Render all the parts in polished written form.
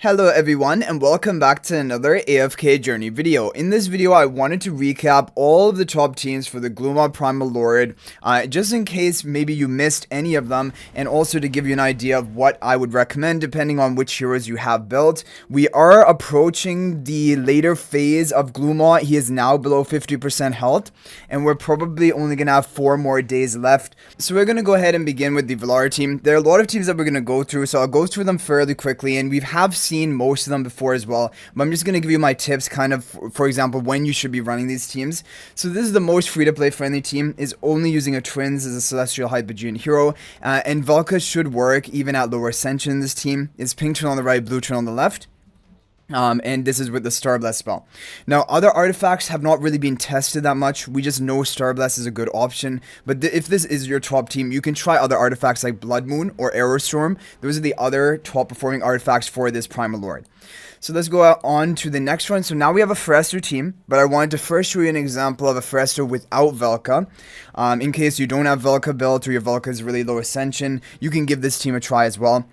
Hello everyone and welcome back to another AFK journey video. In this video I wanted to recap all of the top teams for the Gloommaw Primal Lord, just in case maybe you missed any of them, and also to give you an idea of what I would recommend depending on which heroes you have built. We are approaching the later phase of Gloommaw. He is now below 50% health and we're probably only going to have 4 more days left. So we're going to go ahead and begin with the Velara team. There are a lot of teams that we're going to go through, so I'll go through them fairly quickly, and we have seen most of them before as well, but I'm just going to give you my tips kind of, for example, when you should be running these teams. So this is the most free-to-play friendly team, is only using a Twins as a Celestial Hypogean hero, and Valka should work even at lower Ascension in this team. It's pink turn on the right, blue turn on the left. And this is with the Starbless spell. Now, other artifacts have not really been tested that much. We just know Starbless is a good option. But if this is your top team, you can try other artifacts like Blood Moon or Arrowstorm. Those are the other top performing artifacts for this Primal Lord. So let's go on to the next one. So now we have a Feresto team, but I wanted to first show you an example of a Feresto without Valka. In case you don't have Valka built or your Valka is really low Ascension, you can give this team a try as well.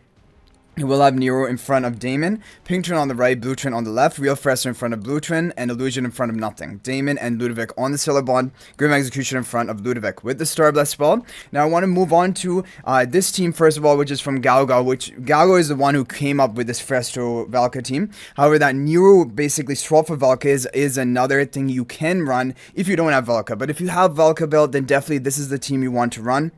We'll have Nero in front of Damon, pink turn on the right, blue turn on the left, real Feresto in front of blue turn, and Illusion in front of nothing. Damon and Ludovic on the Stellar Bond, Grim Execution in front of Ludovic with the Starbless spell. Now I want to move on to this team first of all, which is from Galgo, which Galgo is the one who came up with this Feresto Valka team. However, that Nero basically swap for Valka is another thing you can run if you don't have Valka. But if you have Valka built, then definitely this is the team you want to run.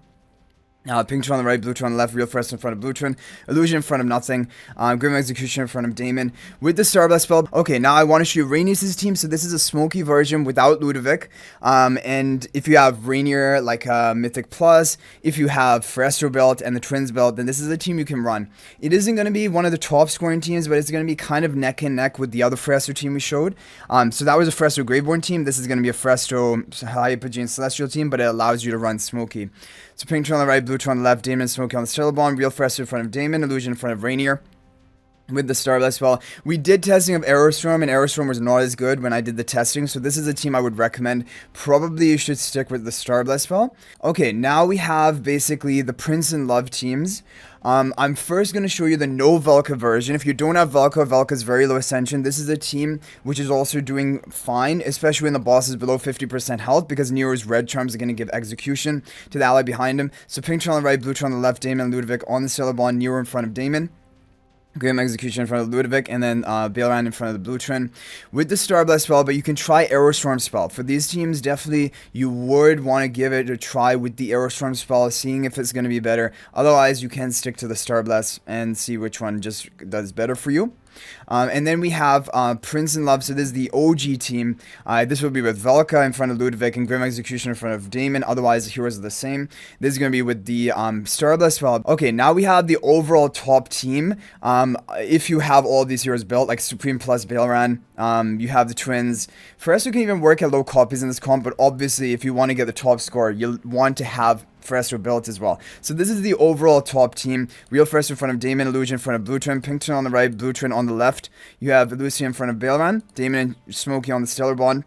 Pink turn on the right, blue turn on the left, real Feresto in front of blue turn, Illusion in front of nothing, Grim Execution in front of Damon with the Starbless spell. Okay, now I want to show you Reinier's team. So this is a smoky version without Ludovic. And if you have Reinier like Mythic Plus, if you have Feresto built and the Twins built, then this is a team you can run. It isn't going to be one of the top scoring teams, but it's going to be kind of neck and neck with the other Feresto team we showed. So that was a Feresto Graveborn team. This is going to be a Feresto Hypogean Celestial team, but it allows you to run smoky. So pink turn on the right, blue turn on the left, Damon and Smoky on the Stellar Bond, real Feresto in front of Damon, Illusion in front of Reinier with the Starbless spell. We did testing of Arrowstorm, and Arrowstorm was not as good when I did the testing, so this is a team I would recommend. Probably you should stick with the Starbless spell. Okay, now we have basically the Prince and Love teams. I'm first going to show you the No-Valka version. If you don't have Valka, Valka's very low Ascension. This is a team which is also doing fine, especially when the boss is below 50% health, because Nero's red charms are going to give execution to the ally behind him. So pink turn on the right, blue turn on the left, Damon and Ludovic on the Stellar Bond, Nero in front of Damon. Grim Execution in front of Ludovic, and then Baelran in front of the blue trend with the Starbless spell, but you can try Arrowstorm spell. For these teams, definitely you would want to give it a try with the Arrowstorm spell, seeing if it's going to be better. Otherwise, you can stick to the Starbless and see which one just does better for you. And then we have Prince and Love. So this is the OG team. This will be with Valka in front of Ludovic and Grim Execution in front of Damon. Otherwise, the heroes are the same. This is going to be with the Starbless spell. Okay, now we have the overall top team. If you have all these heroes built, like Supreme plus Baelran, you have the Twins. Feresto can even work at low copies in this comp, but obviously, if you want to get the top score, you'll want to have Feresto built as well. So this is the overall top team. Real Feresto in front of Damon, Illusion in front of blue turn, pink turn on the right, blue turn on the left. You have Lucy in front of Baelran, Damon and Smokey on the Stellar Bond.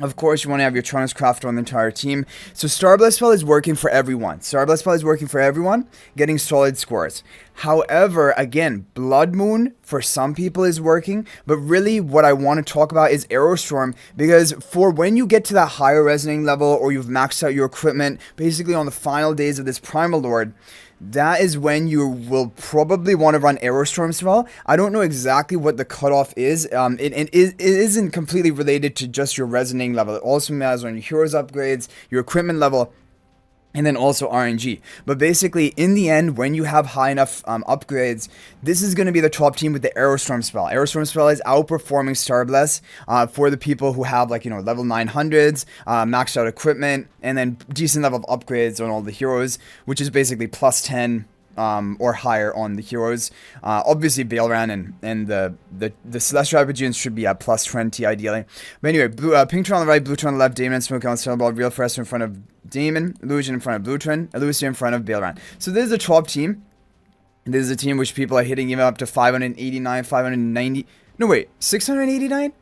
Of course, you want to have your Charms Crafter on the entire team. So Starbless spell is working for everyone. Starbless spell is working for everyone, getting solid scores. However, again, Blood Moon for some people is working, but really what I want to talk about is Arrowstorm, because for when you get to that higher resonating level or you've maxed out your equipment, basically on the final days of this Primal Lord, that is when you will probably want to run Arrowstorm spell. I don't know exactly what the cutoff is. It isn't completely related to just your resonating level. It also matters on your heroes upgrades, your equipment level, and then also RNG. But basically, in the end, when you have high enough upgrades, this is going to be the top team with the Arrowstorm spell. Arrowstorm spell is outperforming Starbless for the people who have, like, you know, level 900s, maxed out equipment, and then decent level of upgrades on all the heroes, which is basically plus 10 or higher on the heroes. Obviously, Baelran and the Celestial Hypogeans should be at plus 20 ideally. But anyway, pink turn on the right, blue turn on the left, Damon and Smoke on the Stellar Ball, real Feresto in front of Damon, Illusion in front of blue turn, Illusion in front of Baelran. So this is a top team. This is a team which people are hitting even up to 589, 590. No, wait, 689?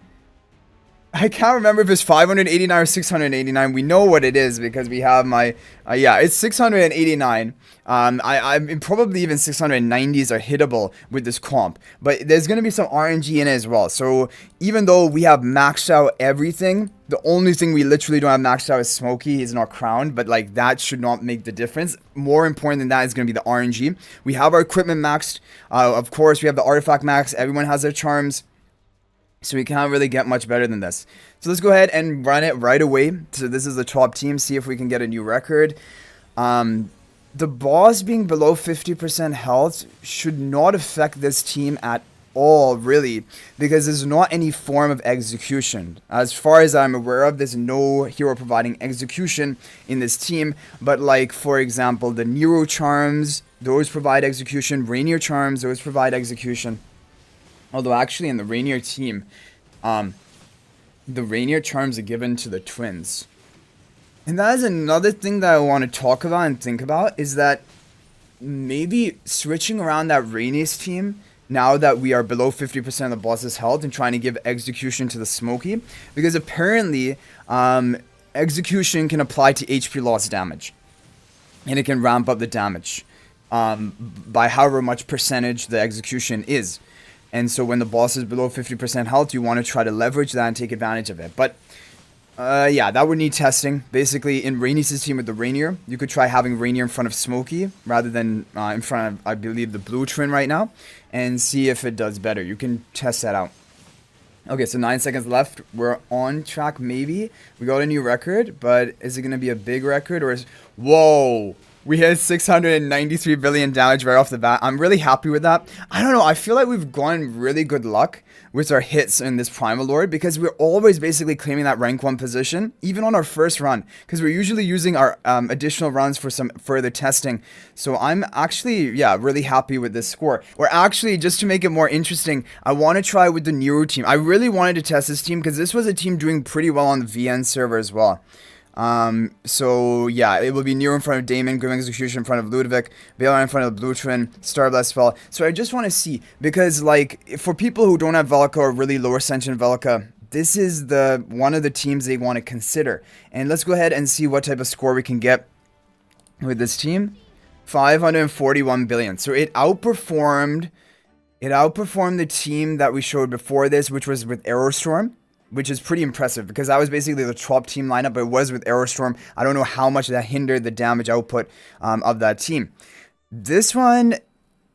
I can't remember if it's 589 or 689. We know what it is because we have my, yeah, it's 689. I'm probably even 690s are hittable with this comp, but there's going to be some RNG in it as well. So even though we have maxed out everything, the only thing we literally don't have maxed out is Smokey. He's not crowned, but like that should not make the difference. More important than that is going to be the RNG. We have our equipment maxed. Of course, we have the artifact max. Everyone has their charms. So we can't really get much better than this. So let's go ahead and run it right away. So this is the top team. See if we can get a new record. The boss being below 50% health should not affect this team at all, really, because there's not any form of execution. As far as I'm aware of, there's no hero providing execution in this team. But like, for example, the Nero charms, those provide execution. Reinier charms, those provide execution. Although actually in the Reinier team, the Reinier charms are given to the twins. And that is another thing that I want to talk about and think about, is that maybe switching around that Reinier's team now that we are below 50% of the boss's health and trying to give execution to the Smokey. Because apparently, execution can apply to HP loss damage. And it can ramp up the damage by however much percentage the execution is. And so when the boss is below 50% health, you want to try to leverage that and take advantage of it. But, yeah, that would need testing. Basically, in Reinier's team with the Reinier, you could try having Reinier in front of Smokey rather than in front of, I believe, the blue twin right now. And see if it does better. You can test that out. Okay, so 9 seconds left. We're on track, maybe. We got a new record, but is it going to be a big record? Or is... Whoa! We hit 693 billion damage right off the bat. I'm really happy with that. I don't know. I feel like we've gotten really good luck with our hits in this Primal Lord, because we're always basically claiming that rank 1 position, even on our first run, because we're usually using our additional runs for some further testing. So I'm actually, yeah, really happy with this score. Or actually, just to make it more interesting, I want to try with the Nero team. I really wanted to test this team because this was a team doing pretty well on the VN server as well. So yeah, it will be Nero in front of Damon, Grim Execution in front of Ludovic, Velara in front of the Blue Twin, Starbless spell. So I just want to see, because like, for people who don't have Valka or really lower Ascension Valka, this is the one of the teams they want to consider. And let's go ahead and see what type of score we can get with this team. 541 billion. So it outperformed the team that we showed before this, which was with Arrowstorm, which is pretty impressive because that was basically the top team lineup, but it was with Arrowstorm. I don't know how much that hindered the damage output of that team. This one,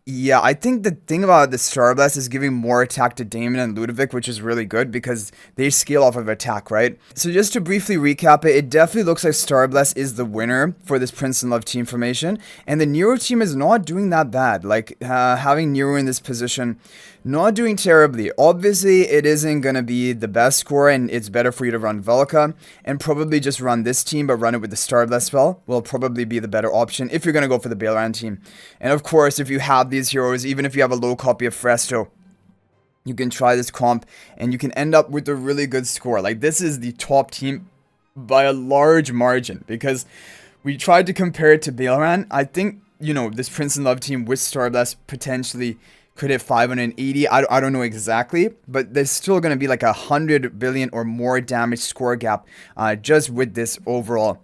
yeah, I think the thing about the Starbless is giving more attack to Damon and Ludovic, which is really good because they scale off of attack, right? So just to briefly recap it, it definitely looks like Starbless is the winner for this Prince and Love team formation. And the Nero team is not doing that bad. Like, having Nero in this position, not doing terribly. Obviously, it isn't going to be the best score, and it's better for you to run Valka and probably just run this team, but run it with the Starbless spell will probably be the better option if you're going to go for the No-Baelran team. And of course, if you have these heroes, even if you have a low copy of Fresto, you can try this comp and you can end up with a really good score. Like, this is the top team by a large margin because we tried to compare it to No-Baelran. I think, you know, this Prince and Love team with Starbless potentially could hit 580. I don't know exactly, but there's still going to be like 100 billion or more damage score gap just with this overall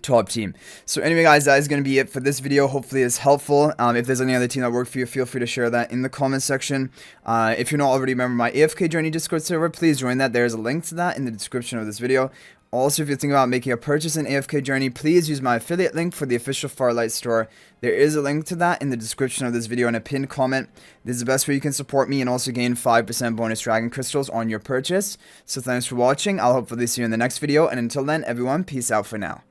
top team. So anyway, guys, that is going to be it for this video. Hopefully it's helpful. If there's any other team that worked for you, feel free to share that in the comment section. If you're not already a member of my AFK Journey Discord server, please join that. There's a link to that in the description of this video. Also, if you're thinking about making a purchase in AFK Journey, please use my affiliate link for the official Farlight store. There is a link to that in the description of this video and a pinned comment. This is the best way you can support me and also gain 5% bonus dragon crystals on your purchase. So thanks for watching. I'll hopefully see you in the next video. And until then, everyone, peace out for now.